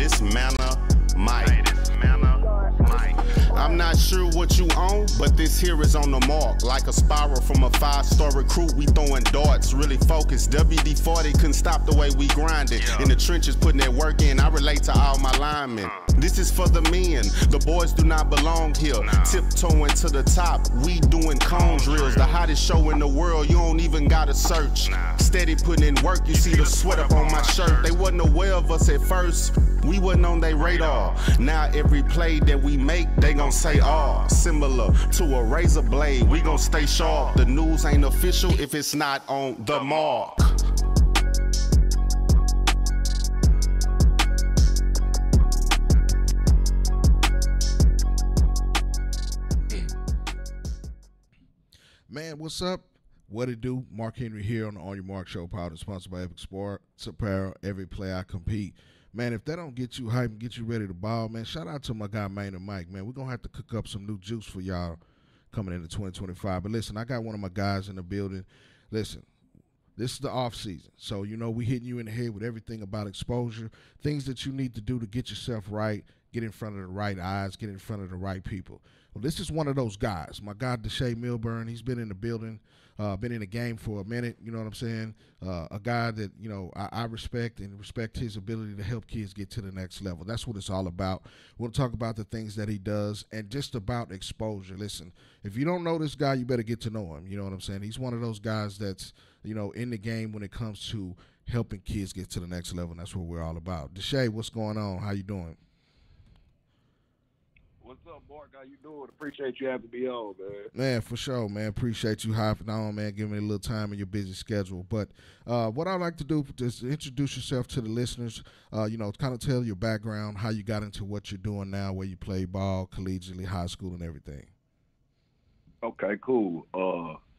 this manna Mike. I'm not sure what you own, but this here is on the mark. Like a spiral from a 5-star recruit, we throwing darts, really focused. WD-40 couldn't stop the way we grinded. In the trenches, putting that work in, I relate to all my linemen. This is for the men, the boys do not belong here. Tiptoeing to the top, we doing cone drills. The hottest show in the world, you don't even gotta search. Steady putting in work, you see the sweat up on my shirt. They wasn't aware of us at first, we wasn't on their radar. Now every play that we make, they gon' say, oh, similar to a razor blade, we gon' stay sharp. The news ain't official if it's not on the mark. Man, what's up? What it do? Mark Henry here on the On Your Mark Show, powered and sponsored by Epic Sports Apparel. Every play I compete. Man, if that don't get you hyped and get you ready to ball, man, shout out to my guy, Maynard Mike, man. We're going to have to cook up some new juice for y'all coming into 2025. But listen, I got one of my guys in the building. Listen, this is the off season. So, you know, we hitting you in the head with everything about exposure, things that you need to do to get yourself right, get in front of the right eyes, get in front of the right people. Well, this is one of those guys. My guy, Deshae Milburn, he's been in the building, been in the game for a minute, you know what I'm saying? A guy that, you know, I respect and respect his ability to help kids get to the next level. That's what it's all about. We'll talk about the things that he does and just about exposure. Listen, if you don't know this guy, you better get to know him. You know what I'm saying? He's one of those guys that's, you know, in the game when it comes to helping kids get to the next level, and that's what we're all about. Deshae, what's going on? How you doing? What's up, Mark? How you doing? Appreciate you having me on, man. Man, for sure, man. Appreciate you hopping on, man, giving me a little time in your busy schedule. But what I'd like to do is introduce yourself to the listeners, you know, kind of tell your background, how you got into what you're doing now, where you play ball, collegiately, high school, and everything. Okay, cool.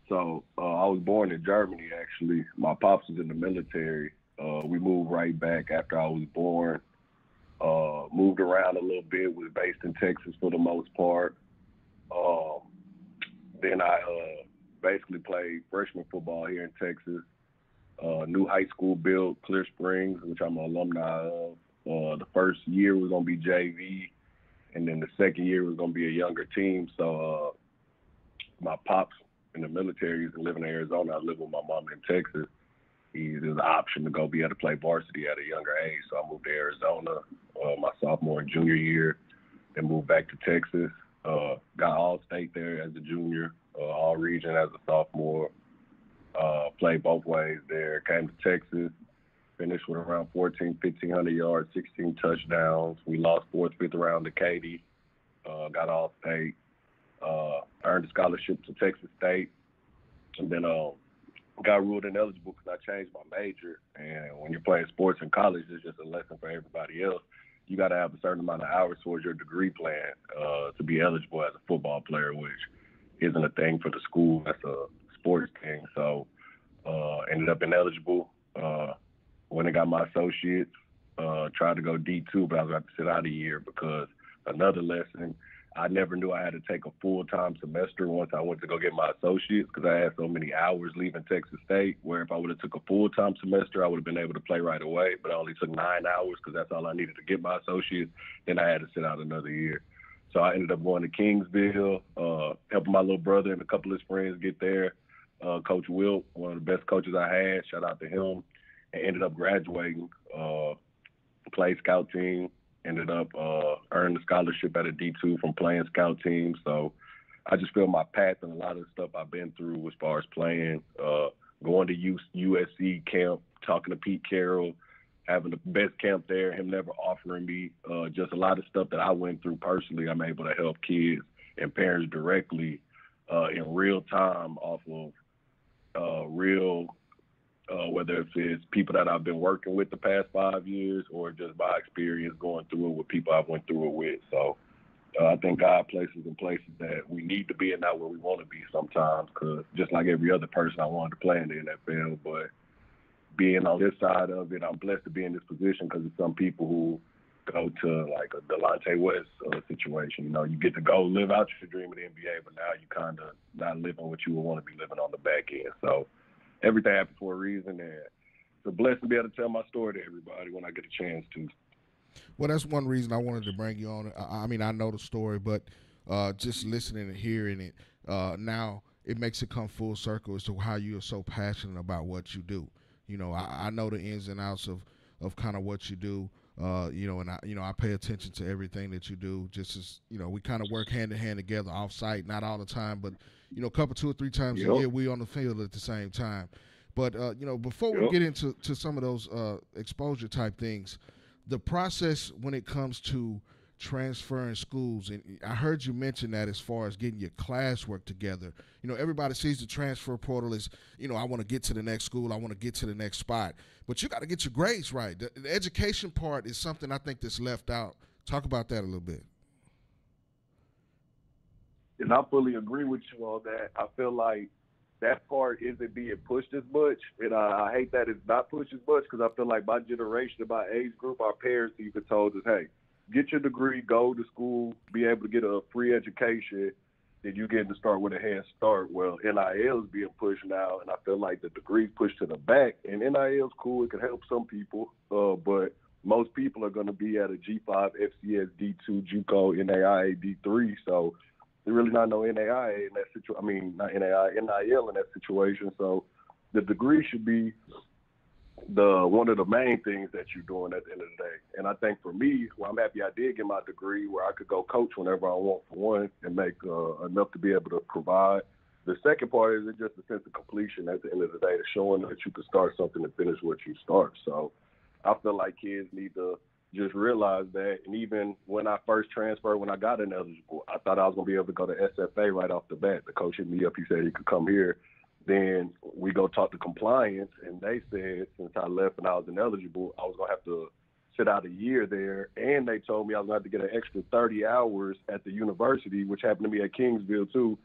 So I was born in Germany, actually. My pops was in the military. We moved right back after I was born. Moved around a little bit, was based in Texas for the most part. Then I basically played freshman football here in Texas. New high school built, Clear Springs, which I'm an alumni of. The first year was going to be JV, and then the second year was going to be a younger team. So my pops in the military, he's living in Arizona. I live with my mom in Texas. There's an option to go be able to play varsity at a younger age. So I moved to Arizona my sophomore and junior year, then moved back to Texas. Got all state there as a junior, all region as a sophomore. Played both ways there. Came to Texas, finished with around 1,500 yards, 16 touchdowns. We lost fourth, fifth round to Katy. Got all state. Earned a scholarship to Texas State. And then got ruled ineligible because I changed my major. And when you're playing sports in college, it's just a lesson for everybody else. You got to have a certain amount of hours towards your degree plan to be eligible as a football player, which isn't a thing for the school. That's a sports thing. So ended up ineligible. When I got my associates, tried to go D2, but I was about to sit out a year because another lesson, I never knew I had to take a full-time semester once I went to go get my associates because I had so many hours leaving Texas State, where if I would have took a full-time semester, I would have been able to play right away, but I only took 9 hours because that's all I needed to get my associates. Then I had to sit out another year. So I ended up going to Kingsville, helping my little brother and a couple of his friends get there. Coach Wilt, one of the best coaches I had, shout out to him, and ended up graduating, played scout team. Ended up earning a scholarship at a D2 from playing scout teams. So I just feel my path and a lot of the stuff I've been through as far as playing, going to USC camp, talking to Pete Carroll, having the best camp there, him never offering me, just a lot of stuff that I went through personally. I'm able to help kids and parents directly in real time off of real whether it's people that I've been working with the past 5 years or just by experience going through it with people I've went through it with. So I think God places in places that we need to be and not where we want to be sometimes, because just like every other person, I wanted to play in the NFL, but being on this side of it, I'm blessed to be in this position because there's some people who go to like a Delonte West situation. You know, you get to go live out your dream in the NBA, but now you kind of not living what you would want to be living on the back end. So everything happened for a reason, and it's a blessing to be able to tell my story to everybody when I get a chance to. Well, that's one reason I wanted to bring you on. I mean, I know the story, but just listening and hearing it now, it makes it come full circle as to how you are so passionate about what you do. I know the ins and outs of kind of what you do. And I pay attention to everything that you do. Just as we kind of work hand in hand together off site, not all the time, but a couple 2 or 3 times a Yep. year we on the field at the same time. But before we Yep. get into some of those exposure type things, the process when it comes to transferring schools, and I heard you mention that as far as getting your classwork together. Everybody sees the transfer portal as, I want to get to the next school, I want to get to the next spot. But you got to get your grades right. The education part is something I think that's left out. Talk about that a little bit. And I fully agree with you on that. I feel like that part isn't being pushed as much, and I hate that it's not pushed as much because I feel like my generation, my age group, our parents even told us, hey, get your degree, go to school, be able to get a free education, then you get to start with a head start. Well, NIL is being pushed now, and I feel like the degree's pushed to the back. And NIL is cool. It can help some people, but most people are going to be at a G5, FCS, D2, JUCO, NAIA, D3. So there's really not no NAIA in that situation. I mean, not NAIA, NIL in that situation. So the degree should be one of the main things that you're doing at the end of the day. And I think for me, well, I'm happy I did get my degree where I could go coach whenever I want, for one, and make enough to be able to provide. The second part is just a sense of completion at the end of the day, showing that you can start something and finish what you start. So I feel like kids need to just realize that. And even when I first transferred, when I got ineligible, I thought I was going to be able to go to SFA right off the bat. The coach hit me up. He said he could come here. Then we go talk to compliance, and they said since I left and I was ineligible, I was going to have to sit out a year there. And they told me I was going to have to get an extra 30 hours at the university, which happened to me at Kingsville too.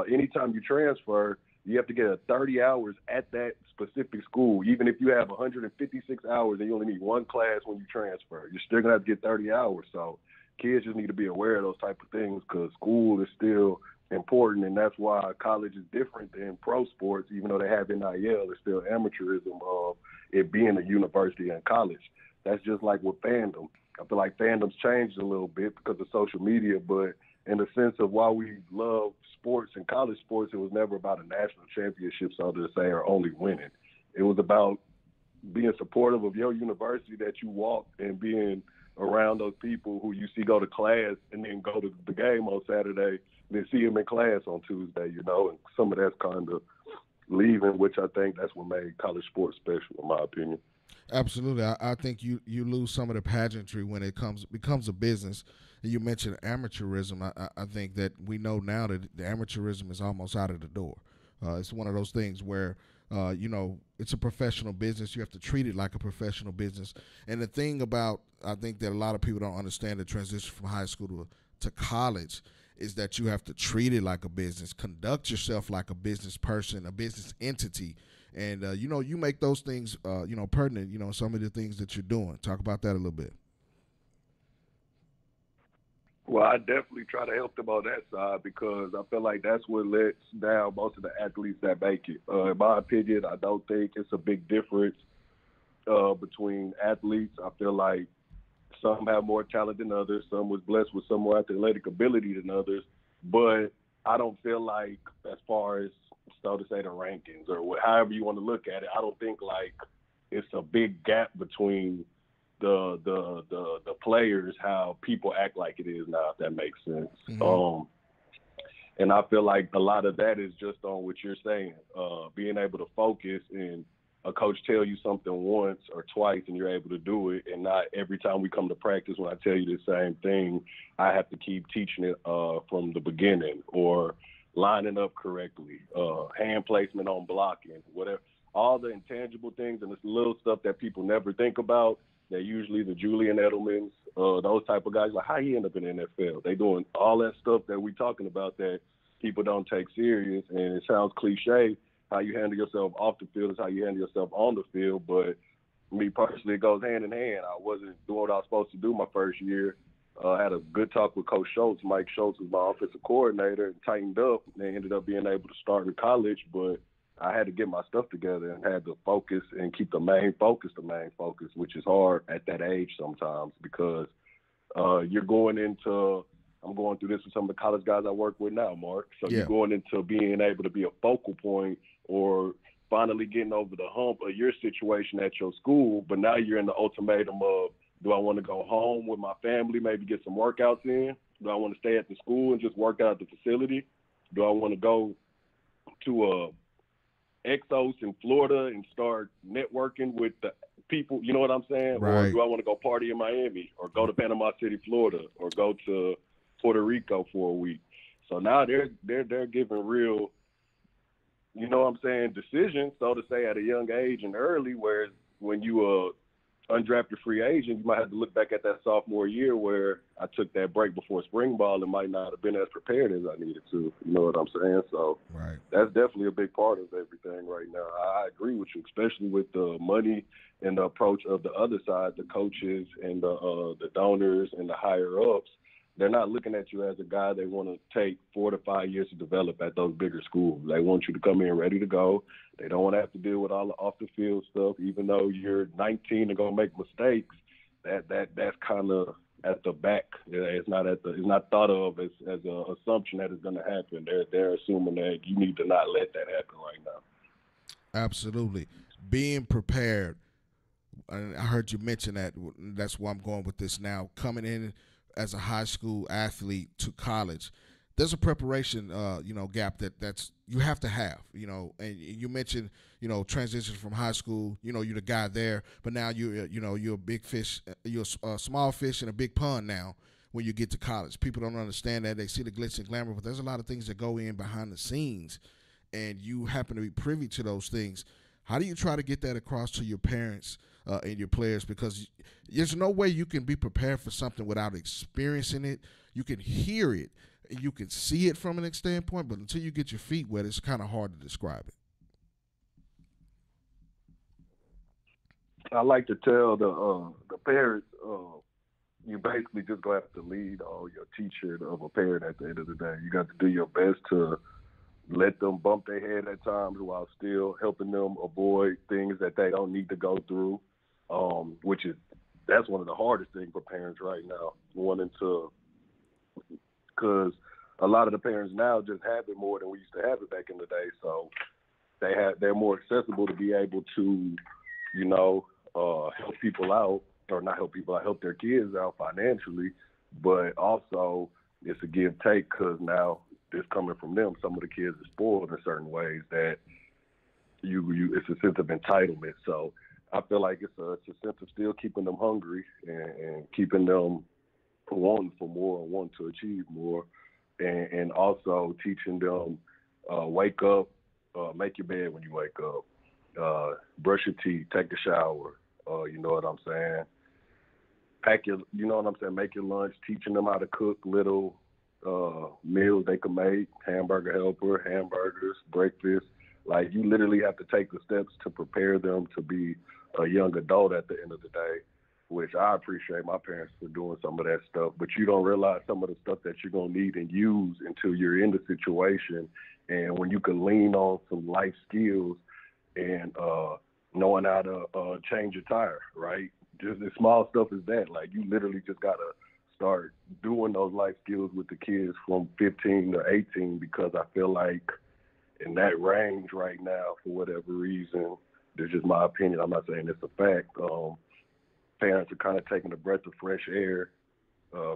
Anytime you transfer, you have to get 30 hours at that specific school. Even if you have 156 hours and you only need one class when you transfer, you're still going to have to get 30 hours. So kids just need to be aware of those type of things because school is still important, and that's why college is different than pro sports. Even though they have NIL, it's still amateurism of it being a university and college. That's just like with fandom. I feel like fandom's changed a little bit because of social media, but in the sense of why we love sports and college sports, it was never about a national championship, so to say, or only winning. It was about being supportive of your university that you walk and being around those people who you see go to class and then go to the game on Saturday, then see them in class on Tuesday, and some of that's kind of leaving, which I think that's what made college sports special, in my opinion. Absolutely. I think you lose some of the pageantry when it becomes a business. And you mentioned amateurism. I think that we know now that the amateurism is almost out of the door. It's one of those things where, it's a professional business. You have to treat it like a professional business. And the thing about, I think that a lot of people don't understand the transition from high school to college is that you have to treat it like a business, conduct yourself like a business person, a business entity. And, you make those things, pertinent, some of the things that you're doing. Talk about that a little bit. Well, I definitely try to help them on that side because I feel like that's what lets down most of the athletes that make it. In my opinion, I don't think it's a big difference between athletes. I feel like some have more talent than others. Some was blessed with some more athletic ability than others. But I don't feel like, as far as, so to say, the rankings or however you want to look at it, I don't think like it's a big gap between the players, how people act like it is now, if that makes sense. Mm-hmm. And I feel like a lot of that is just on what you're saying, being able to focus and a coach tell you something once or twice and you're able to do it, and not every time we come to practice when I tell you the same thing, I have to keep teaching it from the beginning, or lining up correctly, hand placement on blocking, whatever. All the intangible things and this little stuff that people never think about, that usually the Julian Edelmans, those type of guys, like how he end up in the NFL. They doing all that stuff that we talking about that people don't take serious, and it sounds cliche. How you handle yourself off the field is how you handle yourself on the field. But me personally, it goes hand in hand. I wasn't doing what I was supposed to do my first year. I had a good talk with Coach Schultz. Mike Schultz was my offensive coordinator, and tightened up, and they ended up being able to start in college. But I had to get my stuff together and had to focus and keep the main focus, which is hard at that age sometimes because you're going into. I'm going through this with some of the college guys I work with now, Mark. So Yeah. you're going into being able to be a focal point or finally getting over the hump of your situation at your school, but now you're in the ultimatum of, do I want to go home with my family, maybe get some workouts in? Do I want to stay at the school and just work out at the facility? Do I want to go to Exos in Florida and start networking with the people, you know what I'm saying? Right. Or do I want to go party in Miami or go to Panama City, Florida, or go to Puerto Rico for a week? So now they're giving real, you know what I'm saying, decisions, so to say, at a young age and early, whereas when you undrafted free agent, you might have to look back at that sophomore year where I took that break before spring ball and might not have been as prepared as I needed to. You know what I'm saying? So Right. that's definitely a big part of everything right now. I agree with you, especially with the money and the approach of the other side, the coaches and the donors and the higher ups. They're not looking at you as a guy they want to take 4 to 5 years to develop at those bigger schools. They want you to come in ready to go. They don't want to have to deal with all the off the field stuff. Even though you're 19 and gonna make mistakes, that's kind of at the back. It's not thought of as an assumption that it's going to happen. They're assuming that you need to not let that happen right now. Absolutely. Being prepared. And I heard you mention that. That's where I'm going with this now. Coming in as a high school athlete to college, there's a preparation, gap that's you have to have, And you mentioned, transition from high school. You're the guy there, but now you're a big fish. You're a small fish in a big pond now. When you get to college, people don't understand that. They see the glitz and glamour, but there's a lot of things that go in behind the scenes, and you happen to be privy to those things. How do you try to get that across to your parents and your players? Because there's no way you can be prepared for something without experiencing it. You can hear it, you can see it from an standpoint, but until you get your feet wet, it's kind of hard to describe it. I like to tell the parents, you basically just gonna have to lead your teacher of a parent at the end of the day. You got to do your best to let them bump their head at times while still helping them avoid things that they don't need to go through, that's one of the hardest things for parents right now, because a lot of the parents now just have it more than we used to have it back in the day. So they're more accessible to be able to, help people out, or not help people out, help their kids out financially, but also it's a give take because now it's coming from them. Some of the kids are spoiled in certain ways that it's a sense of entitlement. So I feel like it's a sense of still keeping them hungry and keeping them wanting for more and wanting to achieve more, and also teaching them wake up, make your bed when you wake up, brush your teeth, take a shower. You know what I'm saying? Make your lunch, teaching them how to cook little meals they can make, hamburger helper, hamburgers, breakfast. Like, you literally have to take the steps to prepare them to be a young adult at the end of the day, which I appreciate my parents for doing some of that stuff. But you don't realize some of the stuff that you're going to need and use until you're in the situation. And when you can lean on some life skills and knowing how to change a tire, right? Just as small stuff as that. Like, you literally just got to start doing those life skills with the kids from 15 to 18, because I feel like in that range right now, for whatever reason, this is just my opinion, I'm not saying it's a fact, parents are kind of taking a breath of fresh air,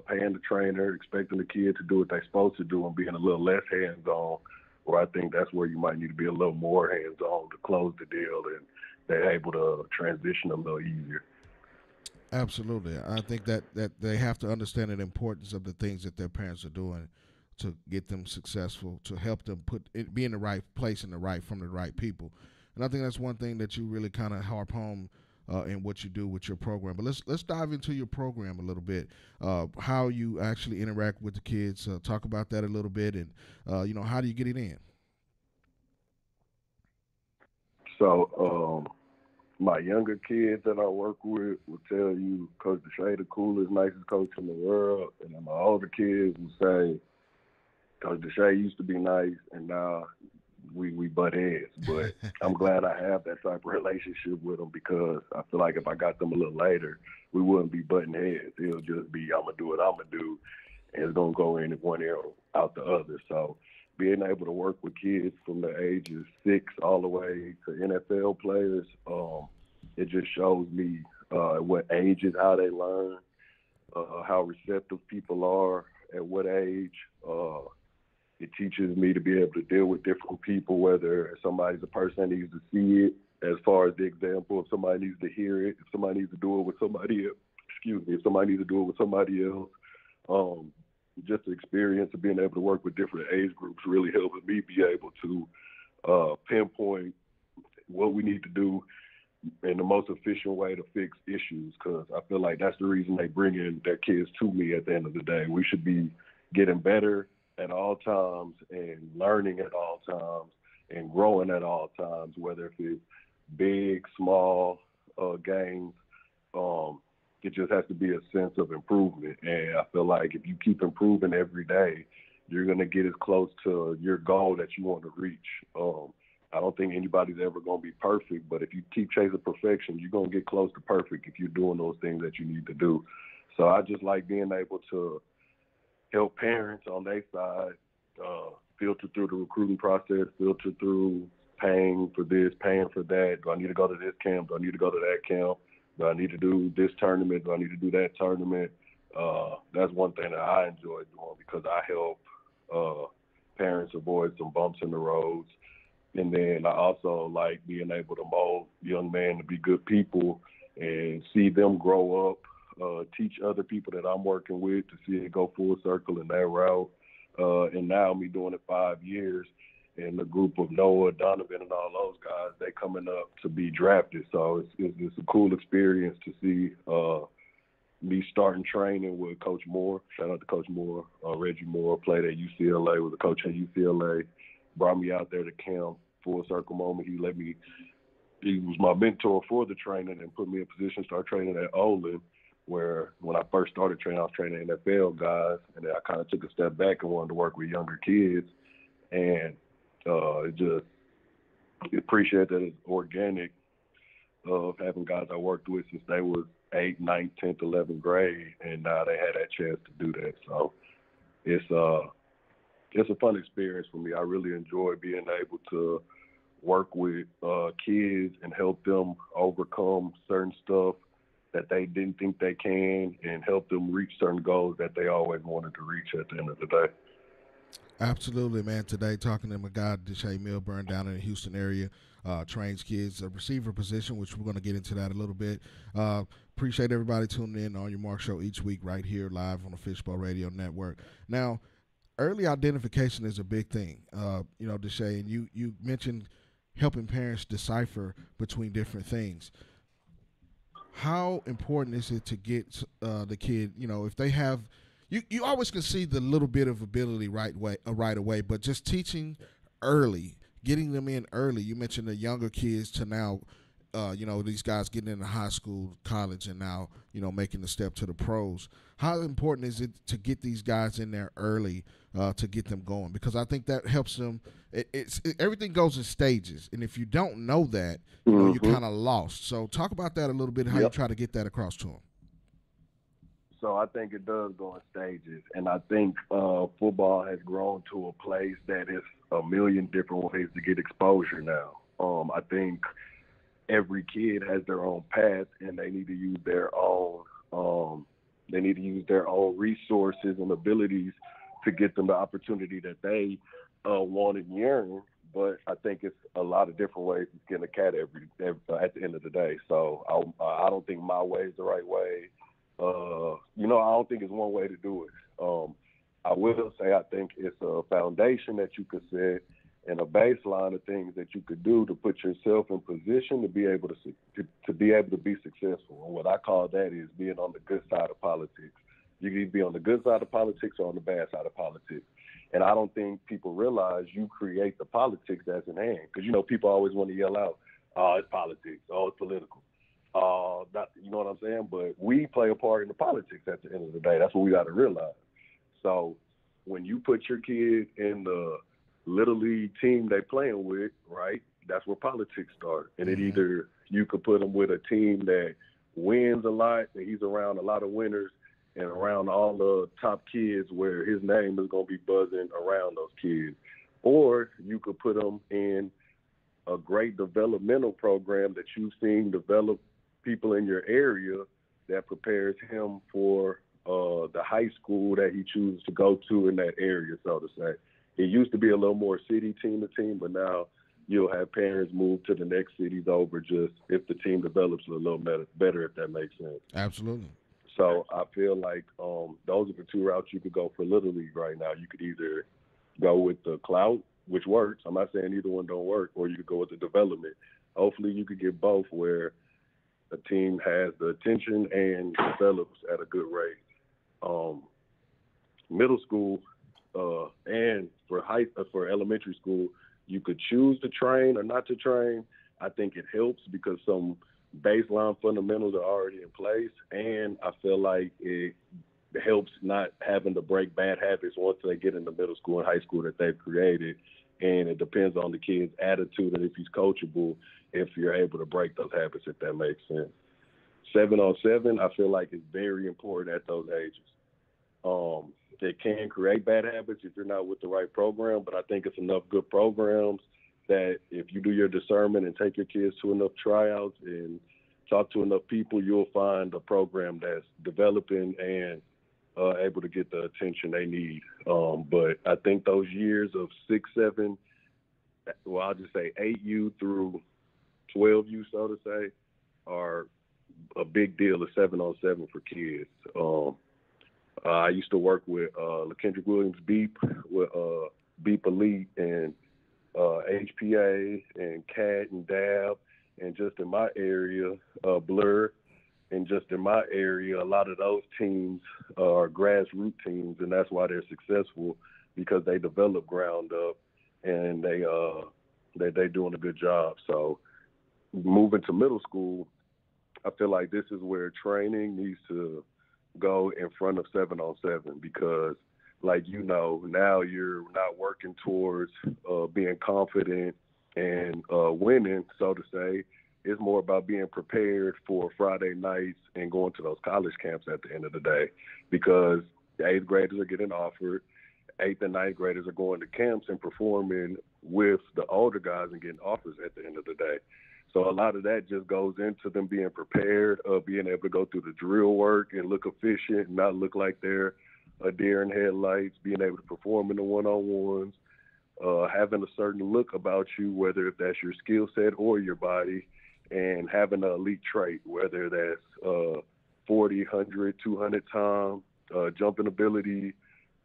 paying the trainer, expecting the kid to do what they're supposed to do, and being a little less hands-on, where I think that's where you might need to be a little more hands-on to close the deal, and they're able to transition a little easier. Absolutely. I think that they have to understand the importance of the things that their parents are doing to get them successful, to help them be in the right place from the right people. And I think that's one thing that you really kind of harp home in what you do with your program. But let's dive into your program a little bit, how you actually interact with the kids. Talk about that a little bit, and how do you get it in? So my younger kids that I work with will tell you Coach Deshae the coolest, nicest coach in the world, and then my older kids will say Coach Deshae used to be nice, and now we butt heads. But I'm glad I have that type of relationship with them because I feel like if I got them a little later, we wouldn't be butting heads. It'll just be I'm gonna do what I'm gonna do, and it's gonna go in one ear out the other. So being able to work with kids from the ages 6 all the way to NFL players, it just shows me what ages, how they learn, how receptive people are at what age. It teaches me to be able to deal with different people, whether somebody's a person that needs to see it, as far as the example, if somebody needs to hear it, if somebody needs to do it with somebody else, if somebody needs to do it with somebody else. Just the experience of being able to work with different age groups really helps me be able to pinpoint what we need to do in the most efficient way to fix issues, because I feel like that's the reason they bring in their kids to me at the end of the day. We should be getting better at all times and learning at all times and growing at all times, whether it's big, small games. It just has to be a sense of improvement. And I feel like if you keep improving every day, you're going to get as close to your goal that you want to reach. I don't think anybody's ever going to be perfect, but if you keep chasing perfection, you're going to get close to perfect if you're doing those things that you need to do. So I just like being able to help parents on their side filter through the recruiting process, filter through paying for this, paying for that. Do I need to go to this camp? Do I need to go to that camp? Do I need to do this tournament? Do I need to do that tournament? That's one thing that I enjoy doing because I help parents avoid some bumps in the roads. And then I also like being able to mold young men to be good people and see them grow up, teach other people that I'm working with to see it go full circle in that route. And now me doing it 5 years, and the group of Noah, Donovan, and all those guys, they coming up to be drafted. So it's a cool experience to see me starting training with Coach Moore. Shout out to Coach Moore. Reggie Moore played at UCLA, was a coach at UCLA, brought me out there to camp, full circle moment. He was my mentor for the training and put me in position to start training at Olin, where when I first started training, I was training NFL guys, and then I kind of took a step back and wanted to work with younger kids. And appreciate that it's organic of having guys I worked with since they was 8th, 9th, 10th, 11th grade, and now they had that chance to do that. So it's a fun experience for me. I really enjoy being able to work with kids and help them overcome certain stuff that they didn't think they can and help them reach certain goals that they always wanted to reach at the end of the day. Absolutely, man. Today, talking to my guy, Deshae Milburn, down in the Houston area, trains kids, a receiver position, which we're going to get into that a little bit. Appreciate everybody tuning in on your Mark Show each week right here live on the Fishbowl Radio Network. Now, early identification is a big thing, Deshae, and you mentioned helping parents decipher between different things. How important is it to get the kid, if they have – You always can see the little bit of ability right away, but just teaching early, getting them in early. You mentioned the younger kids to now, these guys getting into high school, college, and now, making the step to the pros. How important is it to get these guys in there early to get them going? Because I think that helps them. Everything goes in stages, and if you don't know that, you're kind of lost. So talk about that a little bit, how you try to get that across to them. So I think it does go in stages, and I think football has grown to a place that is a million different ways to get exposure now. I think every kid has their own path, and they need to use their own. They need to use their own resources and abilities to get them the opportunity that they want and yearn. But I think it's a lot of different ways to skin a cat at the end of the day. So I don't think my way is the right way. I don't think it's one way to do it. I will say I think it's a foundation that you could set and a baseline of things that you could do to put yourself in position to be able to be successful. And what I call that is being on the good side of politics. You can either be on the good side of politics or on the bad side of politics. And I don't think people realize you create the politics that's in hand. Because, people always want to yell out, oh, it's politics, oh, it's political. You know what I'm saying? But we play a part in the politics at the end of the day. That's what we got to realize. So when you put your kid in the little league team they playing with, right? That's where politics start. And it Mhm. either you could put him with a team that wins a lot, and he's around a lot of winners and around all the top kids where his name is going to be buzzing around those kids. Or you could put him in a great developmental program that you've seen develop people in your area that prepares him for the high school that he chooses to go to in that area, so to say. It used to be a little more city team to team, but now you'll have parents move to the next cities over just if the team develops a little better, if that makes sense. Absolutely. So I feel like those are the two routes you could go for Little League right now. You could either go with the clout, which works. I'm not saying either one don't work, or you could go with the development. Hopefully you could get both where a team has the attention and develops at a good rate. Middle school and for elementary school, you could choose to train or not to train. I think it helps because some baseline fundamentals are already in place, and I feel like it helps not having to break bad habits once they get into middle school and high school that they've created. And it depends on the kid's attitude and if he's coachable, if you're able to break those habits, if that makes sense. 7-on-7, I feel like is very important at those ages. It can create bad habits if you're not with the right program, but I think it's enough good programs that if you do your discernment and take your kids to enough tryouts and talk to enough people, you'll find a program that's developing and able to get the attention they need. But I think those years of 6, 7, well, I'll just say 8U through 12U, so to say, are a big deal of 7-on-7 for kids. I used to work with LaKendrick Williams Beep, with Beep Elite and HPA and CAT and DAB, and just in my area, Blur, and just in my area, a lot of those teams are grassroots teams, and that's why they're successful, because they develop ground up and they're doing a good job. So moving to middle school, I feel like this is where training needs to go in front of 7-on-7, because like, now you're not working towards being confident and winning, so to say. It's more about being prepared for Friday nights and going to those college camps at the end of the day, because the 8th graders are getting offered, 8th and 9th graders are going to camps and performing with the older guys and getting offers at the end of the day. So a lot of that just goes into them being prepared, being able to go through the drill work and look efficient, and not look like they're a deer in headlights, being able to perform in the one-on-ones, having a certain look about you, whether if that's your skill set or your body, and having an elite trait, whether that's 40, 100, 200 time, jumping ability,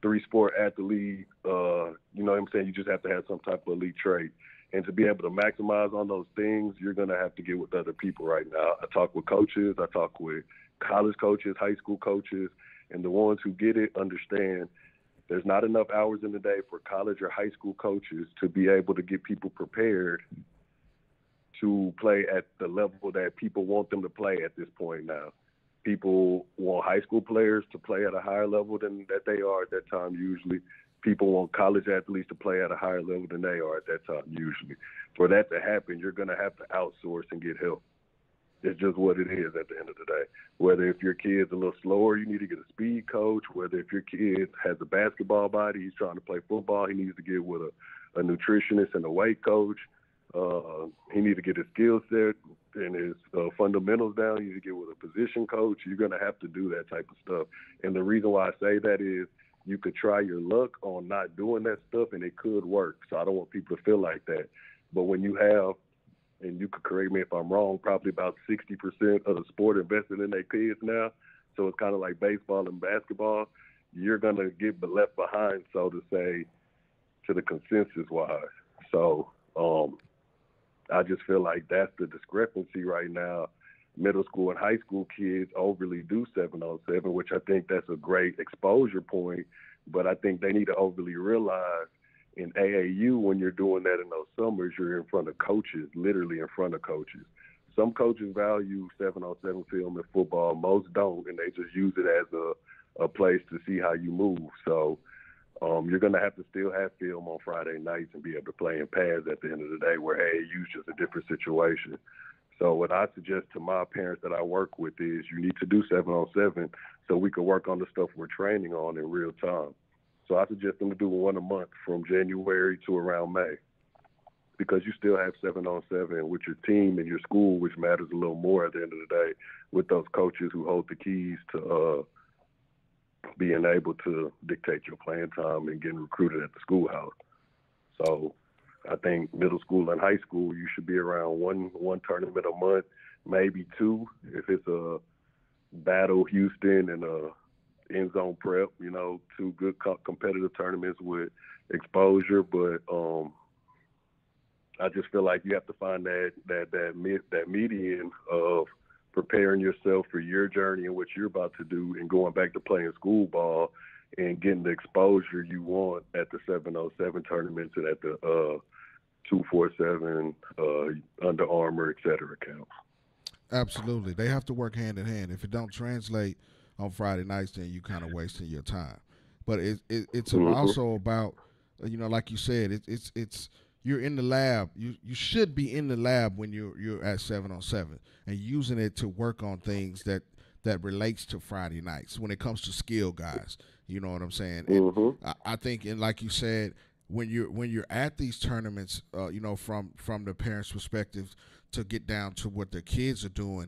3-sport athlete, you know what I'm saying? You just have to have some type of elite trait. And to be able to maximize on those things, you're going to have to get with other people right now. I talk with coaches, I talk with college coaches, high school coaches, and the ones who get it understand there's not enough hours in the day for college or high school coaches to be able to get people prepared to play at the level that people want them to play at this point now. People want high school players to play at a higher level than that they are at that time usually. People want college athletes to play at a higher level than they are at that time usually. For that to happen, you're going to have to outsource and get help. It's just what it is at the end of the day. Whether if your kid's a little slower, you need to get a speed coach. Whether if your kid has a basketball body, he's trying to play football, he needs to get with a nutritionist and a weight coach. He needs to get his skill set and his fundamentals down. You need to get with a position coach. You're going to have to do that type of stuff. And the reason why I say that is you could try your luck on not doing that stuff, and it could work. So I don't want people to feel like that. But when you have, and you could correct me if I'm wrong, probably about 60% of the sport invested in their kids now, so it's kind of like baseball and basketball, you're going to get left behind, so to say, to the consensus-wise. So I just feel like that's the discrepancy right now. Middle school and high school kids overly do 7-on-7, which I think that's a great exposure point, but I think they need to overly realize in AAU, when you're doing that in those summers, you're in front of coaches, literally in front of coaches. Some coaches value 7-on-7 film in football. Most don't, and they just use it as a place to see how you move. So You're going to have to still have film on Friday nights and be able to play in pads at the end of the day, where AAU is just a different situation. So what I suggest to my parents that I work with is you need to do 7-on-7 so we can work on the stuff we're training on in real time. So I suggest them to do one a month from January to around May, because you still have 7-on-7 with your team and your school, which matters a little more at the end of the day, with those coaches who hold the keys to being able to dictate your playing time and getting recruited at the schoolhouse. So I think middle school and high school, you should be around one tournament a month, maybe two, if it's a Battle Houston and a end zone prep, two good competitive tournaments with exposure. But I just feel like you have to find that median of preparing yourself for your journey and what you're about to do, and going back to playing school ball and getting the exposure you want at the 7-on-7 tournaments and at the 247 Under Armour, et cetera, camps. Absolutely. They have to work hand in hand. If it don't translate on Friday nights, then you kind of wasting your time. But it's also about, like you said, it's you're in the lab. You should be in the lab when you're at 7-on-7 and using it to work on things that relates to Friday nights when it comes to skill guys. You know what I'm saying? And I think, and like you said, when you're at these tournaments, from the parents' perspective, to get down to what the kids are doing,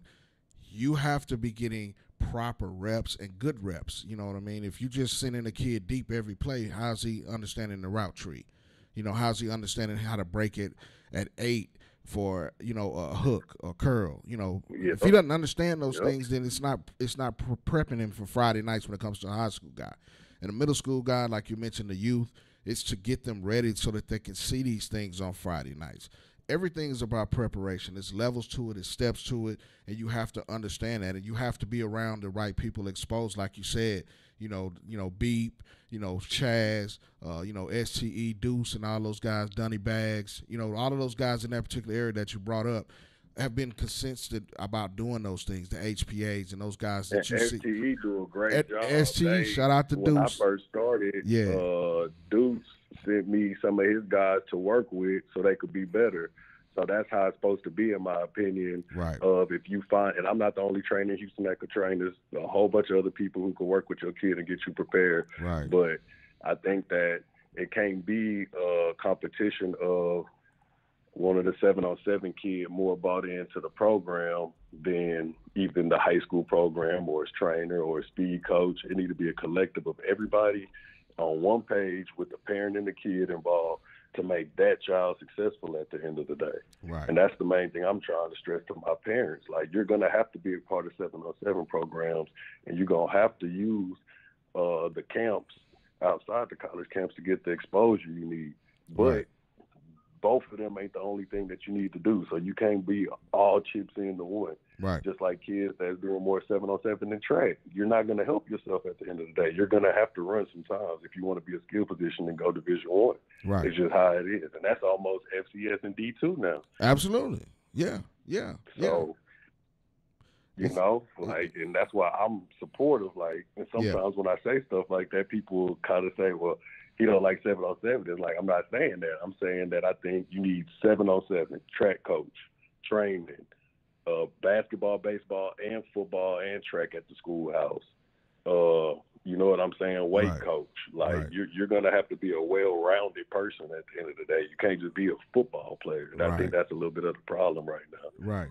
you have to be getting proper reps and good reps. You know what I mean? If you just sending a kid deep every play, how's he understanding the route tree? How's he understanding how to break it at 8 for, a hook or curl? If he doesn't understand those things, then it's not prepping him for Friday nights when it comes to a high school guy. And a middle school guy, like you mentioned, the youth, it's to get them ready so that they can see these things on Friday nights. Everything is about preparation. There's levels to it, there's steps to it, and you have to understand that, and you have to be around the right people exposed, like you said. Beep, Chaz, STE, Deuce, and all those guys, Dunny Bags, all of those guys in that particular area that you brought up have been consistent about doing those things, the HPAs and those guys that you see. STE do a great job. STE, shout out to Deuce. When I first started, Deuce sent me some of his guys to work with so they could be better. So that's how it's supposed to be, in my opinion. Right. If you find, and I'm not the only trainer in Houston that could train. There's a whole bunch of other people who can work with your kid and get you prepared. Right. But I think that it can't be a competition of one of the 7-on-7 kid more bought into the program than even the high school program or his trainer or his speed coach. It needs to be a collective of everybody on one page with the parent and the kid involved to make that child successful at the end of the day. Right. And that's the main thing I'm trying to stress to my parents. Like, you're going to have to be a part of 7-on-7 programs, and you're going to have to use the camps outside the college camps to get the exposure you need. But right. Both of them ain't the only thing that you need to do. So you can't be all chips into one. Right. Just like kids that's doing more 7-on-7 than track. You're not going to help yourself at the end of the day. You're going to have to run sometimes if you want to be a skill position and go Division I. Right. It's just how it is. And that's almost FCS and D2 now. Absolutely. Yeah. So, and that's why I'm supportive. Like, and sometimes when I say stuff like that, people kind of say, well, he don't like 7-on-7. It's like, I'm not saying that. I'm saying that I think you need 7-on-7, track coach, training, basketball, baseball, and football, and track at the schoolhouse. You know what I'm saying? Weight coach. Like, you're going to have to be a well-rounded person at the end of the day. You can't just be a football player. And I think that's a little bit of the problem right now.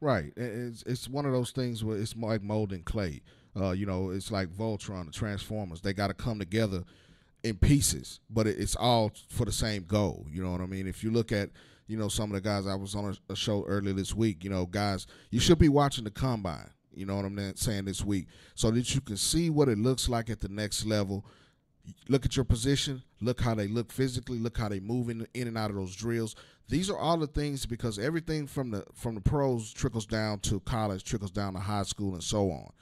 Right. It's one of those things where it's like molding clay. It's like Voltron, the Transformers. They got to come together in pieces, but it's all for the same goal. You know what I mean? If you look at, some of the guys, I was on a show earlier this week, guys, you should be watching the combine, you know what I'm saying, this week, so that you can see what it looks like at the next level. Look at your position, look how they look physically, look how they move in and out of those drills. These are all the things, because everything from the pros trickles down to college, trickles down to high school, and so on.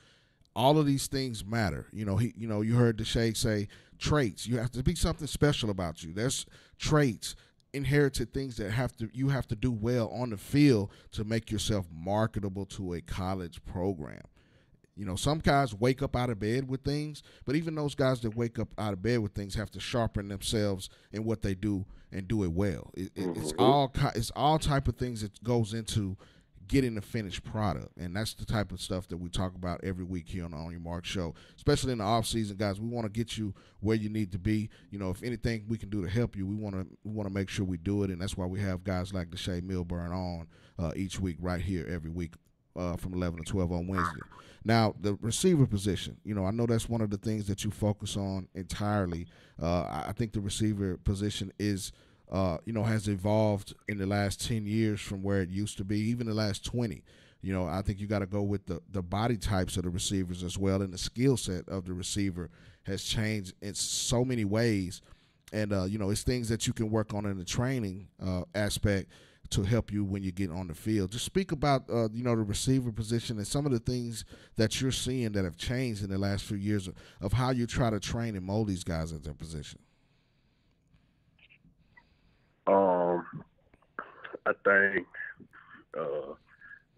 All of these things matter. You heard Deshae say traits. You have to be something special about you. There's traits, inherited things that you have to do well on the field to make yourself marketable to a college program. Some guys wake up out of bed with things, but even those guys that wake up out of bed with things have to sharpen themselves in what they do and do it well. It's all type of things that goes into getting the finished product, and that's the type of stuff that we talk about every week here on Your Mark Show, especially in the off season, guys. We want to get you where you need to be. If anything we can do to help you, we want to make sure we do it, and that's why we have guys like Deshae Milburn on each week right here every week from 11 to 12 on Wednesday. Now, the receiver position, I know that's one of the things that you focus on entirely. I think the receiver position is has evolved in the last 10 years from where it used to be, even the last 20. I think you got to go with the body types of the receivers as well, and the skill set of the receiver has changed in so many ways. And, it's things that you can work on in the training aspect to help you when you get on the field. Just speak about, the receiver position and some of the things that you're seeing that have changed in the last few years of how you try to train and mold these guys at their position. I think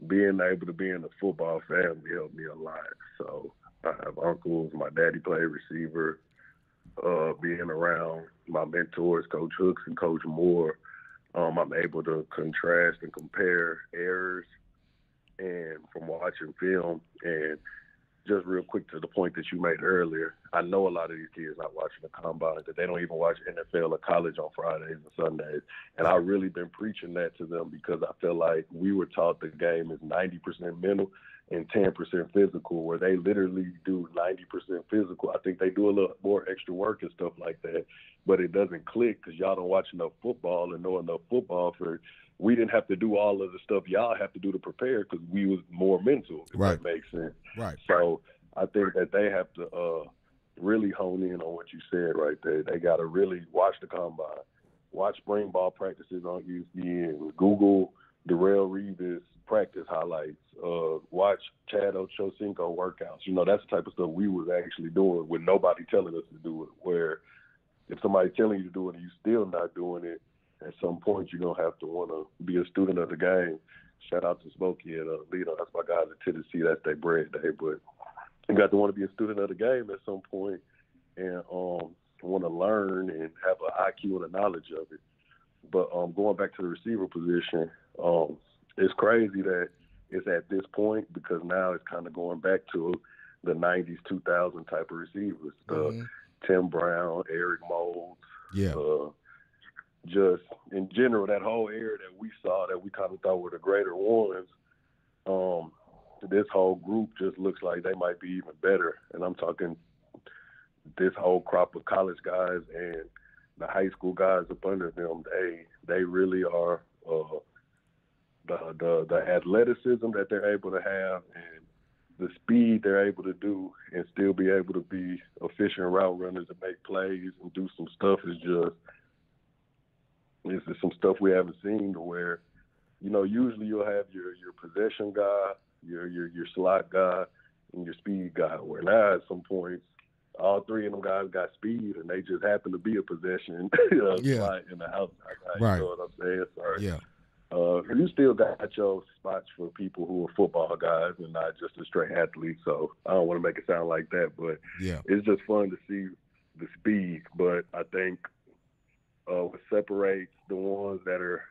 being able to be in the football family helped me a lot. So I have uncles. My daddy played receiver. Being around my mentors, Coach Hooks and Coach Moore, I'm able to contrast and compare errors and from watching film. And just real quick to the point that you made earlier, I know a lot of these kids not watching the combine, that they don't even watch NFL or college on Fridays and Sundays. And I've really been preaching that to them because I feel like we were taught the game is 90% mental and 10% physical, where they literally do 90% physical. I think they do a little more extra work and stuff like that, but it doesn't click because y'all don't watch enough football and know enough football for – we didn't have to do all of the stuff y'all have to do to prepare because we was more mental, if that makes sense. Right. So I think that they have to really hone in on what you said right there. They got to really watch the combine, watch spring ball practices on ESPN, Google Darrelle Revis practice highlights, watch Chad Ochocinco workouts. That's the type of stuff we was actually doing with nobody telling us to do it, where if somebody's telling you to do it and you still not doing it, at some point you're going to have to want to be a student of the game. Shout out to Smokey and Lito. That's my guys at Tennessee. That's their bread day. But you got to want to be a student of the game at some point and want to learn and have an IQ and a knowledge of it. But going back to the receiver position, it's crazy that it's at this point because now it's kind of going back to the 90s, 2000 type of receivers. Tim Brown, Eric Moulds. Yeah. Just in general, that whole era that we saw that we kind of thought were the greater ones, this whole group just looks like they might be even better. And I'm talking this whole crop of college guys and the high school guys up under them. They really are the athleticism that they're able to have and the speed they're able to do and still be able to be efficient route runners and make plays and do some stuff is just. This is some stuff we haven't seen to where, usually you'll have your possession guy, your slot guy, and your speed guy. Where now at some points, all three of them guys got speed, and they just happen to be a possession slot in the house. Right. You know what I'm saying? Sorry. Yeah. You still got your spots for people who are football guys and not just a straight athlete. So I don't want to make it sound like that, but it's just fun to see the speed. But I think what separates the ones that are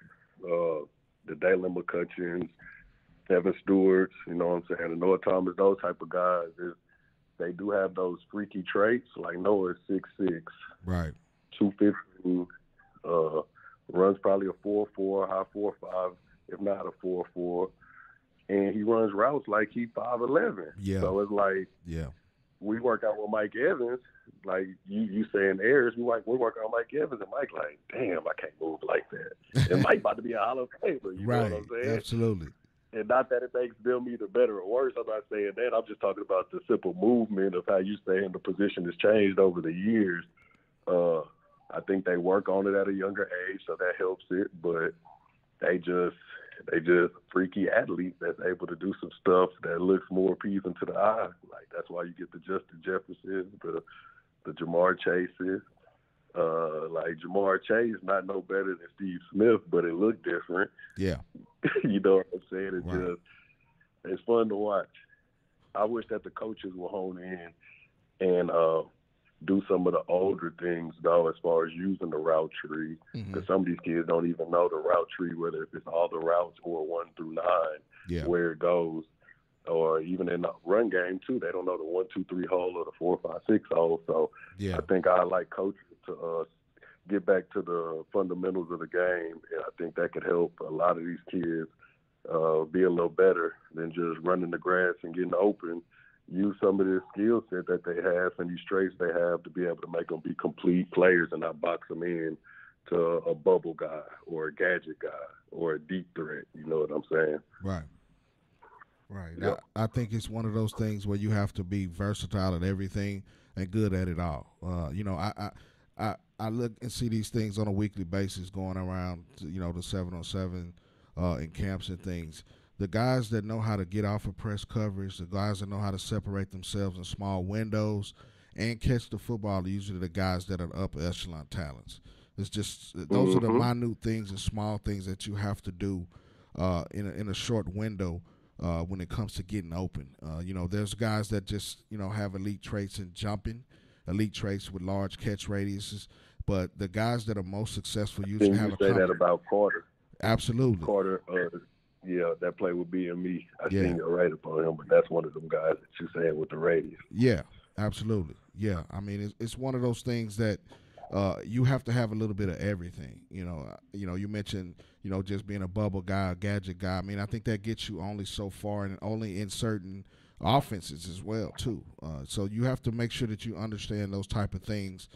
the Dalen McCutcheons, Evan Stewarts, you know what I'm saying, and Noah Thomas, those type of guys, is they do have those freaky traits. Like Noah is 6'6", right, 215, runs probably a 4.4, high 4.5, if not a 4.4, and he runs routes like he 5'11". Yeah. So it's like we work out with Mike Evans. Like you saying errors, we work on Mike Evans, and Mike like, damn, I can't move like that. And Mike about to be a Hall of Famer, you know what I'm saying? Absolutely. And not that it makes them either better or worse. I'm not saying that. I'm just talking about the simple movement of how you saying the position has changed over the years. I think they work on it at a younger age, so that helps it. But they just freaky athlete that's able to do some stuff that looks more appeasing to the eye. Like that's why you get the Justin Jeffersons, the Jamar Chases. Like Jamar Chase, not no better than Steve Smith, but it looked different. Yeah. You know what I'm saying? It's fun to watch. I wish that the coaches will hone in and do some of the older things, though, as far as using the route tree, because some of these kids don't even know the route tree, whether if it's all the routes or 1 through 9, where it goes, or even in the run game too, they don't know the 1, 2, 3 hole or the 4, 5, 6 hole. So I think I like coaches to get back to the fundamentals of the game, and I think that could help a lot of these kids be a little better than just running the grass and getting open. Use some of this skill set that they have and these traits they have to be able to make them be complete players and not box them in to a bubble guy or a gadget guy or a deep threat. You know what I'm saying? Right. Right. Yep. I think it's one of those things where you have to be versatile at everything and good at it all. I look and see these things on a weekly basis going around, the 7-on-7 in camps and things. The guys that know how to get off of press coverage, the guys that know how to separate themselves in small windows and catch the football are usually the guys that are upper echelon talents. It's just those are the minute things and small things that you have to do in a short window when it comes to getting open. There's guys that just, have elite traits in jumping, elite traits with large catch radiuses, but the guys that are most successful usually have a say that about Carter. Absolutely. Carter, that play with BME. I seen your rate upon him, but that's one of them guys that you saying with the radius. Yeah, absolutely. Yeah, I mean, it's one of those things that you have to have a little bit of everything. You mentioned, just being a bubble guy, a gadget guy. I mean, I think that gets you only so far and only in certain offenses as well, too. So you have to make sure that you understand those type of things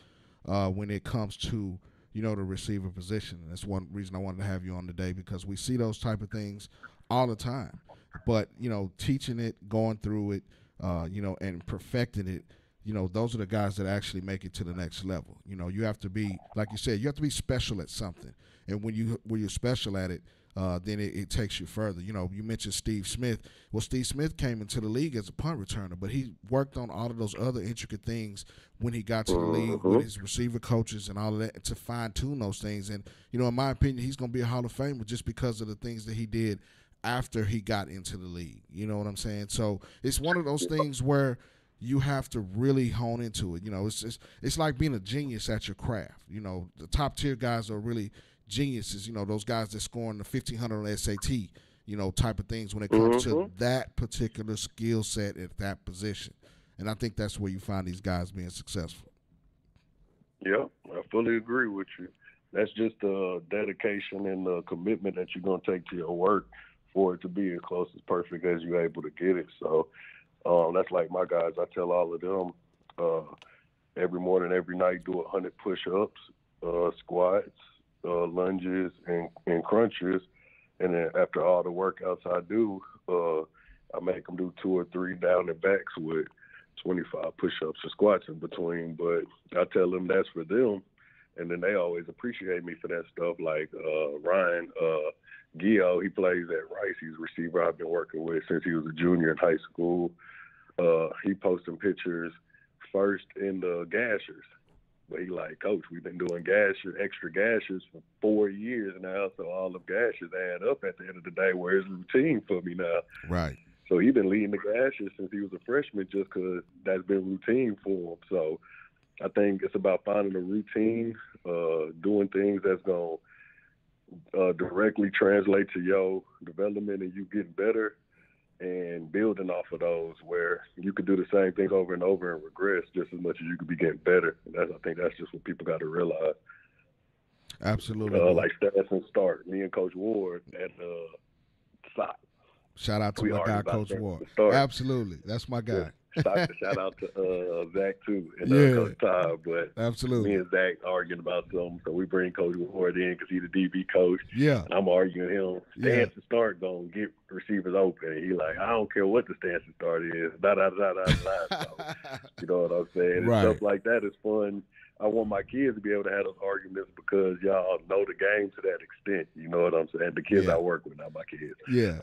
when it comes to, the receiver position. And that's one reason I wanted to have you on today, because we see those type of things all the time. But, teaching it, going through it, and perfecting it, those are the guys that actually make it to the next level. You have to be, like you said, you have to be special at something. And when you're special at it, then it takes you further. You mentioned Steve Smith. Well, Steve Smith came into the league as a punt returner, but he worked on all of those other intricate things when he got to the league with his receiver coaches and all of that to fine-tune those things. And, in my opinion, he's going to be a Hall of Famer just because of the things that he did after he got into the league. You know what I'm saying? So it's one of those things where you have to really hone into it. It's like being a genius at your craft. The top-tier guys are really geniuses, those guys that scoring the 1,500 on SAT, type of things when it comes to that particular skill set at that position. And I think that's where you find these guys being successful. Yeah, I fully agree with you. That's just the dedication and the commitment that you're going to take to your work for it to be as close as perfect as you're able to get it. So that's like my guys. I tell all of them every morning, every night, do 100 push-ups, squats, lunges, and crunches. And then after all the workouts I do, I make them do 2 or 3 down and backs with 25 push-ups or squats in between. But I tell them that's for them, and then they always appreciate me for that stuff. Like Ryan Gio, he plays at Rice. He's a receiver I've been working with since he was a junior in high school. He posting pictures first in the gashers. But he like, Coach, we've been doing extra gashers for 4 years now, so all the gashers add up at the end of the day, where it's routine for me now. Right. So he's been leading the gashers since he was a freshman just because that's been routine for him. So I think it's about finding a routine, doing things that's going to directly translate to your development and you getting better, and building off of those where you could do the same thing over and over and regress just as much as you could be getting better. And I think that's just what people got to realize. Absolutely. Like Stats and Start, me and Coach Ward at SOC. Shout out to my guy, Coach Ward. Absolutely. That's my guy. Shout out to Zach, too, and Coach Todd. But absolutely, me and Zach arguing about something, so we bring Coach Ward in because he's the DB coach. Yeah. And I'm arguing him. Stance and Start going to get receivers open. And he like, I don't care what the stance and start is. So, you know what I'm saying? Right. And stuff like that is fun. I want my kids to be able to have those arguments because y'all know the game to that extent. You know what I'm saying? The kids I work with, not my kids. Yeah.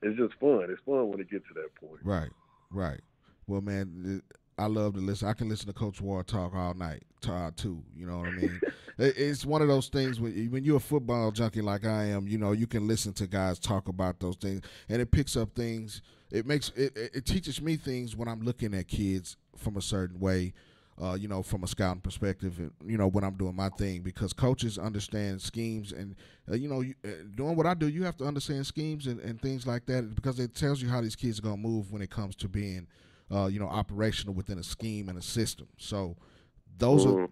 It's just fun. It's fun when it gets to that point. Right. Well, man, I love to listen. I can listen to Coach Ward talk all night, too. You know what I mean? It's one of those things when you're a football junkie like I am. You know, you can listen to guys talk about those things, and it picks up things. It teaches me things when I'm looking at kids from a certain way. You know, from a scouting perspective, and, you know, when I'm doing my thing, because coaches understand schemes, and doing what I do, you have to understand schemes and things like that, because it tells you how these kids are gonna move when it comes to being operational within a scheme and a system. So those are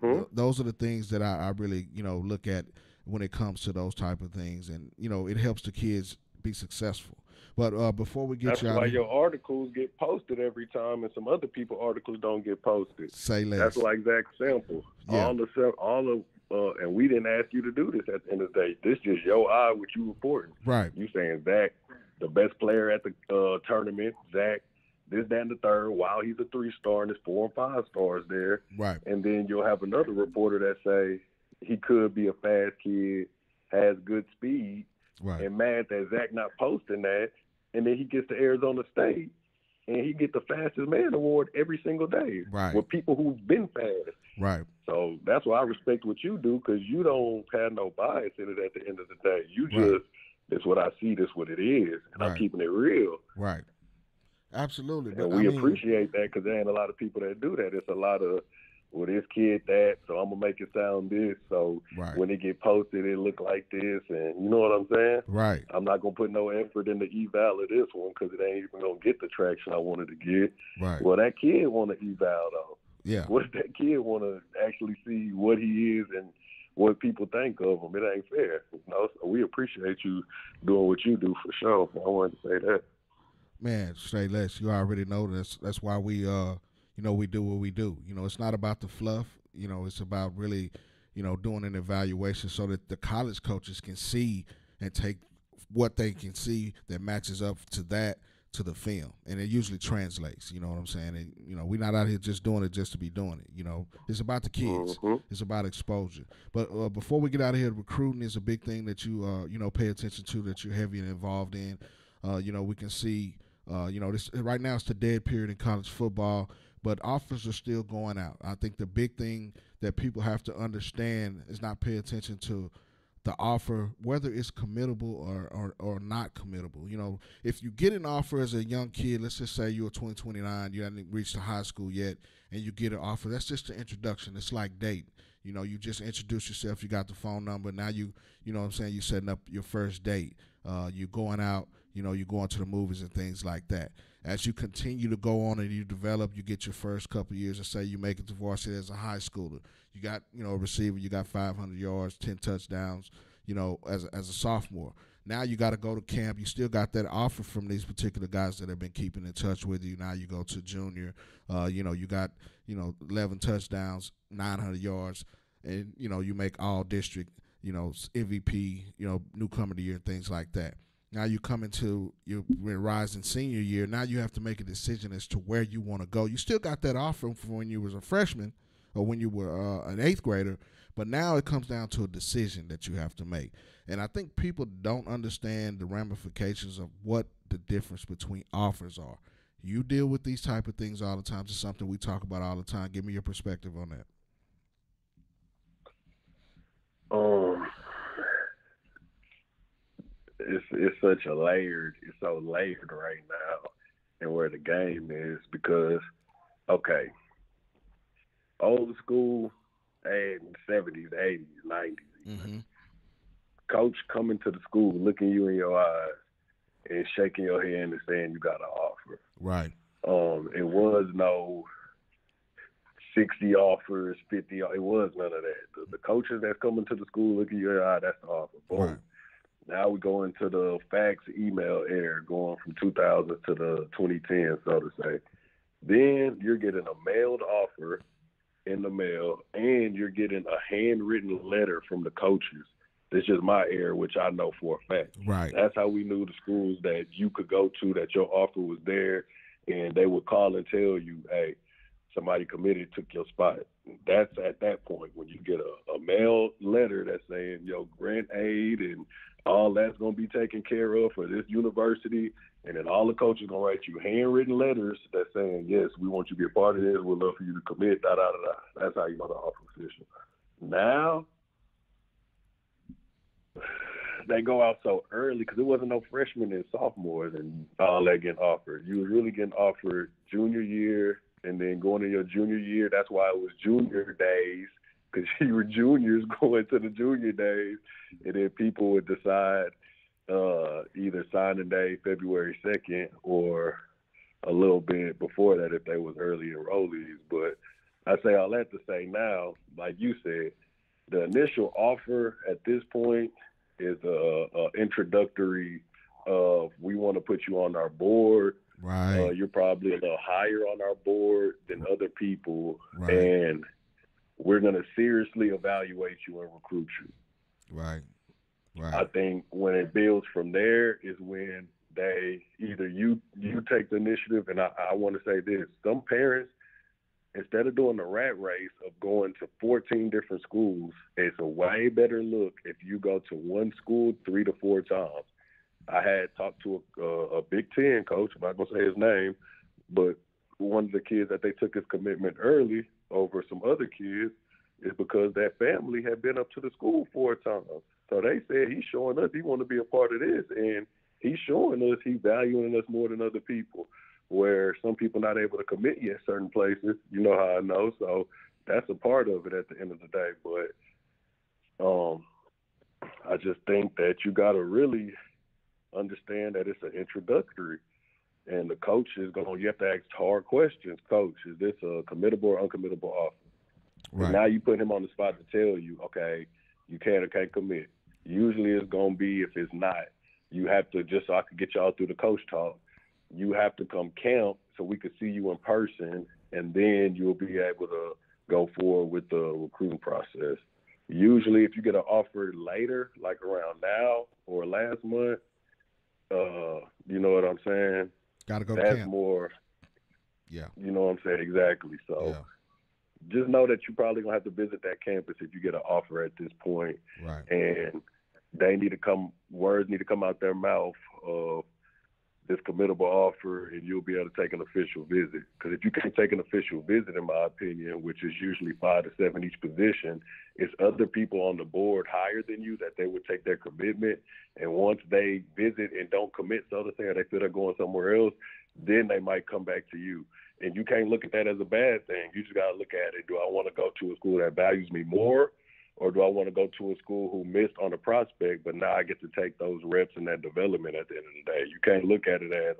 the things that I really look at when it comes to those type of things, and it helps the kids be successful. But before we get That's you out why of here, your articles get posted every time, and some other people articles don't get posted. say less. That's like Zach Sample. Yeah. And we didn't ask you to do this at the end of the day. This just your eye, what you reporting. Right. You saying Zach, the best player at the tournament, Zach, this, that, and the third, while he's a 3-star and there's 4 and 5 stars there. Right. And then you'll have another reporter that say he could be a fast kid, has good speed, Right. and mad that Zach not posting that. And then he gets to Arizona State, and he get the fastest man award every single day. Right. With people who've been fast. Right. So that's why I respect what you do, because you don't have no bias in it at the end of the day. You Right. just, this what I see, this what it is, and Right. I'm keeping it real. Right. Absolutely. And we appreciate that, because there ain't a lot of people that do that. It's a lot of, well, this kid that, so I'm going to make it sound this. So Right. when it get posted, it look like this. And you know what I'm saying? Right. I'm not going to put no effort in the eval of this one, because it ain't even going to get the traction I wanted to get. Right. Well, that kid want to eval, though. Yeah. What if that kid want to actually see what he is and what people think of him? It ain't fair. So we appreciate you doing what you do for sure. I wanted to say that. Man, say less. You already know this. That's why we we do what we do. It's not about the fluff. It's about really, doing an evaluation so that the college coaches can see and take what they can see that matches up to the film, and it usually translates. You know what I'm saying? And we're not out here just doing it just to be doing it. It's about the kids. Mm-hmm. It's about exposure. But before we get out of here, recruiting is a big thing that you pay attention to, that you're heavy and involved in. We can see. This right now it's the dead period in college football, but offers are still going out. I think the big thing that people have to understand is not pay attention to the offer, whether it's committable or not committable. If you get an offer as a young kid, let's just say you're 29, you haven't reached the high school yet, and you get an offer, that's just an introduction. It's like dating. You just introduce yourself, you got the phone number, now you know what I'm saying, you're setting up your first date. You're going out, you're going to the movies and things like that. As you continue to go on and you develop, you get your first couple of years, and say you make it to varsity as a high schooler. You got, a receiver, you got 500 yards, 10 touchdowns, as a sophomore. Now you got to go to camp. You still got that offer from these particular guys that have been keeping in touch with you. Now you go to junior. You got, 11 touchdowns, 900 yards, and, you make all district, MVP, newcomer of the year, and things like that. Now you come into your rising senior year. Now you have to make a decision as to where you want to go. You still got that offer from when you was a freshman or when you were an 8th grader, but now it comes down to a decision that you have to make. And I think people don't understand the ramifications of what the difference between offers are. You deal with these type of things all the time. It's something we talk about all the time. Give me your perspective on that. It's so layered right now, and where the game is, because old school and 70s, 80s, 90s. Mm-hmm. Coach coming to the school, looking you in your eyes and shaking your hand and saying you got an offer. Right. It was no 60 offers, 50. It was none of that. The coaches that's coming to the school, looking in your eye, that's the offer. Boom. Right. Now we go into the fax email era, going from 2000 to the 2010, so to say. Then you're getting a mailed offer in the mail, and you're getting a handwritten letter from the coaches. This is my era, which I know for a fact. Right. That's how we knew the schools that you could go to, that your offer was there, and they would call and tell you, hey, somebody committed, took your spot. That's at that point when you get a mail letter that's saying, grant aid and all that's going to be taken care of for this university. And then all the coaches going to write you handwritten letters that saying, yes, we want you to be a part of this. We'd love for you to commit, da, da, da, da. That's how you know the offer official. Now, they go out so early because there wasn't no freshmen and sophomores and all that getting offered. You was really getting offered junior year and then going to your junior year. That's why it was junior days, because you were juniors going to the junior days. And then people would decide either signing day February 2nd or a little bit before that if they was early enrollees. But I say all that to say now, like you said, the initial offer at this point is a introductory of we want to put you on our board. Right. You're probably a little higher on our board than other people, Right. and we're going to seriously evaluate you and recruit you. Right. I Right. think when it builds from there is when they either you take the initiative, and I want to say this: some parents, instead of doing the rat race of going to 14 different schools, it's a way better look if you go to one school 3 to 4 times. I had talked to a Big Ten coach, I'm not going to say his name, but one of the kids that they took his commitment early over some other kids is because that family had been up to the school 4 times. So they said he's showing us he want to be a part of this, and he's showing us he's valuing us more than other people, where some people not able to commit yet certain places. You know how I know. So that's a part of it at the end of the day. But I just think that you got to really understand that it's an introductory. And the coach is you have to ask hard questions. Coach, is this a committable or uncommittable offer? Right. And now you put him on the spot to tell you, okay, you can or can't commit. Usually it's going to be, if it's not, you have to, just so I can get y'all through the coach talk, you have to come camp so we could see you in person, and then you'll be able to go forward with the recruiting process. Usually if you get an offer later, like around now or last month, you know what I'm saying? Got to go to That's camp. more, Yeah. you know what I'm saying? Exactly. So Yeah. just know that you probably going to have to visit that campus if you get an offer at this point. Right. And words need to come out their mouth of this committable offer, and you'll be able to take an official visit. Because if you can't take an official visit, in my opinion, which is usually 5 to 7 each position, it's other people on the board higher than you that they would take their commitment. And once they visit and don't commit, so to say, or they feel they're going somewhere else, then they might come back to you. And you can't look at that as a bad thing. You just got to look at it. Do I want to go to a school that values me more, or do I want to go to a school who missed on the prospect, but now I get to take those reps and that development at the end of the day? You can't look at it as,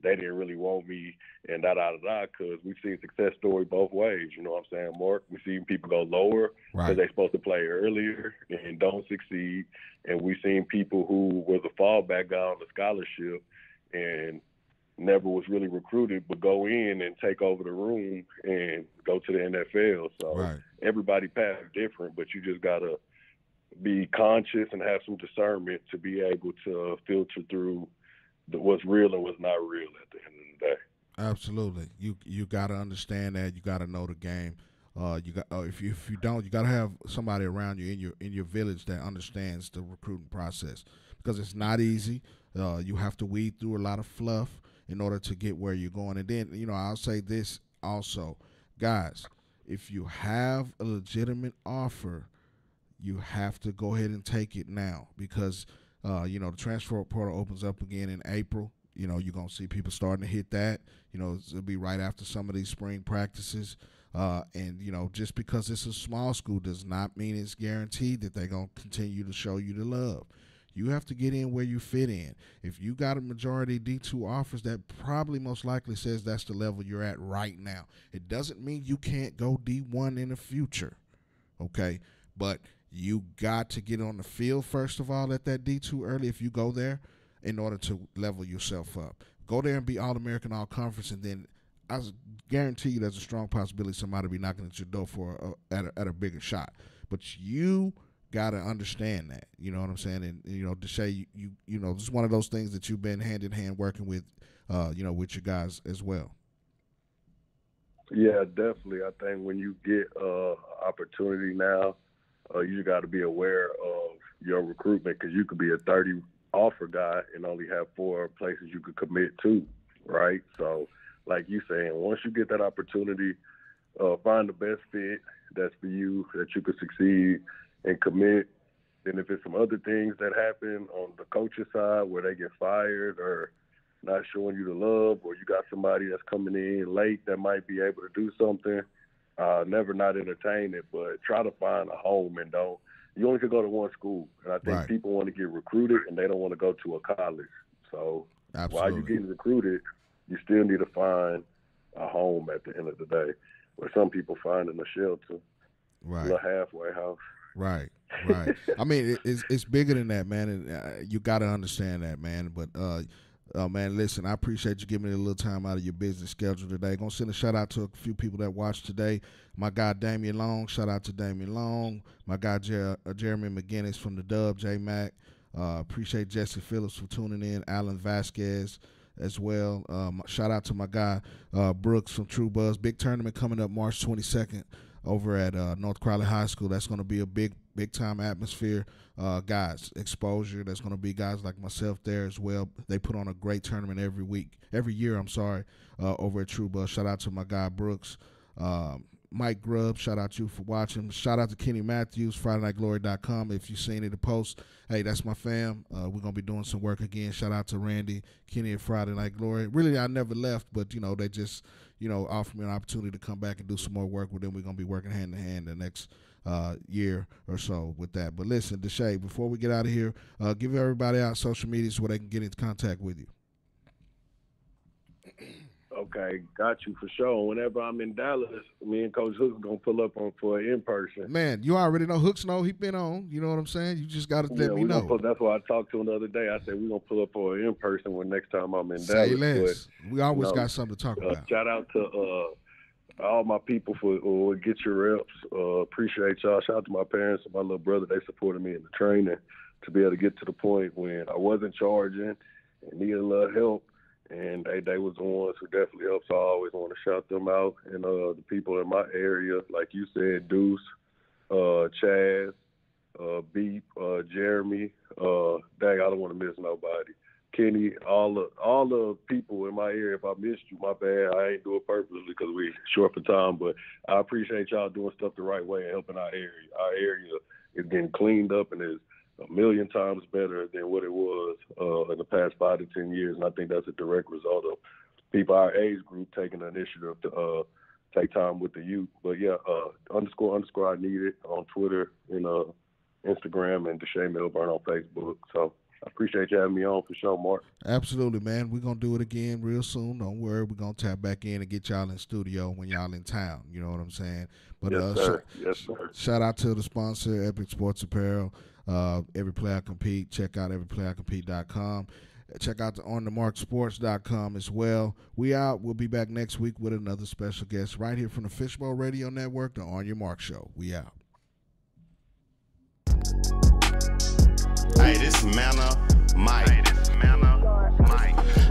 they didn't really want me and da-da-da-da, because we've seen success story both ways. You know what I'm saying, Mark? We've seen people go lower because Right. they're supposed to play earlier and don't succeed. And we've seen people who were the fallback guy on the scholarship and never was really recruited, but go in and take over the room and go to the NFL. So Right. everybody path is different, but you just got to be conscious and have some discernment to be able to filter through what's real and what's not real at the end of the day. Absolutely. You got to understand that. You got to know the game. You got if you don't, you got to have somebody around you in your village that understands the recruiting process, because it's not easy. You have to weed through a lot of fluff in order to get where you're going. And then, I'll say this also, guys, if you have a legitimate offer, you have to go ahead and take it now, because the transfer portal opens up again in April. You're going to see people starting to hit that. It'll be right after some of these spring practices. And just because it's a small school does not mean it's guaranteed that they're going to continue to show you the love. You have to get in where you fit in. If you got a majority D2 offers, that probably most likely says that's the level you're at right now. It doesn't mean you can't go D1 in the future, okay? But you got to get on the field, first of all, at that D2 early if you go there, in order to level yourself up. Go there and be All-American, All-Conference, and then I guarantee you there's a strong possibility somebody will be knocking at your door for at a bigger shot. But you got to understand that, you know what I'm saying? And, Deshae, this is one of those things that you've been hand in hand working with, with your guys as well. Yeah, definitely. I think when you get opportunity now, you got to be aware of your recruitment, because you could be a 30 offer guy and only have 4 places you could commit to, right? So, like you saying, once you get that opportunity, find the best fit that's for you, that you could succeed and commit. Then if it's some other things that happen on the coach's side where they get fired or not showing you the love, or you got somebody that's coming in late that might be able to do something, never not entertain it, but try to find a home and don't. You only could go to one school, and I think people want to get recruited and they don't want to go to a college. So while you're getting recruited, you still need to find a home at the end of the day, where some people find in a shelter, a little halfway house. Right. I mean, it's bigger than that, man, and you got to understand that, man. But man, listen, I appreciate you giving me a little time out of your business schedule today. Gonna send a shout out to a few people that watched today. My guy Damian Long, shout out to Damian Long. My guy Jeremy McGinnis from the Dub, J Mac. Appreciate Jesse Phillips for tuning in. Alan Vasquez as well. Shout out to my guy Brooks from True Buzz. Big tournament coming up March 22nd over at North Crowley High School. That's going to be a big time atmosphere. Guys, exposure. There's going to be guys like myself there as well. They put on a great tournament every year, over at True Buzz. Shout out to my guy Brooks. Mike Grubb, shout out to you for watching. Shout out to Kenny Matthews, FridayNightGlory.com. If you've seen it, the post, hey, that's my fam. We're going to be doing some work again. Shout out to Randy, Kenny at Friday Night Glory. Really, I never left, but, they just, offered me an opportunity to come back and do some more work with them. We're going to be working hand in hand the next year or so with that. But listen, Deshae, before we get out of here, give everybody out social media so they can get into contact with you. Okay, got you for sure. Whenever I'm in Dallas, me and Coach Hook's going to pull up for an in-person. Man, you already know Hooks know. He been on. You know what I'm saying? You just got to let me know. That's why I talked to him the other day. I said we're going to pull up for an in-person when next time I'm in Say Dallas. less. We always got something to talk about. Shout out to all my people for Get Your Reps. Appreciate y'all. Shout out to my parents and my little brother. They supported me in the training to be able to get to the point when I wasn't charging and needed a little help. And they was the ones who definitely helped, so I always want to shout them out. And the people in my area, like you said, Deuce, Chaz, Beep, Jeremy, dang, I don't want to miss nobody. Kenny, all the people in my area. If I missed you, my bad. I ain't do it purposely because we short for time, but I appreciate y'all doing stuff the right way and helping our area. Our area is getting cleaned up and is a million times better than what it was in the past 5 to 10 years, and I think that's a direct result of people our age group taking the initiative to take time with the youth. But yeah, __ I need it on Twitter and Instagram, and Deshae Milburn on Facebook. So I appreciate you having me on for sure, Mark. Absolutely, man. We're going to do it again real soon. Don't worry. We're going to tap back in and get y'all in studio when y'all in town. You know what I'm saying? But Yes, sir. Shout out to the sponsor, Epic Sports Apparel. Every Player Compete. Check out everyplayercompete.com. Check out the onthemarksports.com as well. We out. We'll be back next week with another special guest right here from the Fishbowl Radio Network, the On Your Mark Show. We out. Hey, this Manna Mike.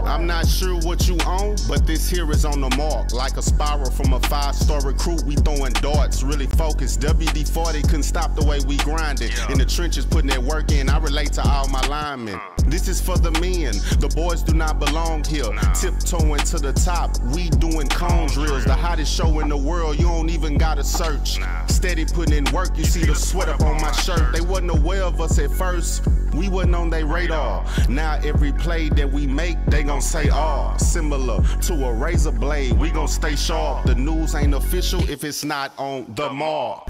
I'm not sure what you own, but this here is on the mark. Like a spiral from a 5-star recruit, we throwing darts, really focused. WD-40 couldn't stop the way we grinded. In the trenches, putting that work in, I relate to all my linemen. This is for the men, the boys do not belong here. Tiptoeing to the top, we doing cone drills. The hottest show in the world, you don't even gotta search. Steady putting in work, you see the sweat up on my shirt. They wasn't aware of us at first, we wasn't on their radar. Now every play that we make, they gon' say similar to a razor blade, we gon' stay sharp. The news ain't official if it's not on the mark.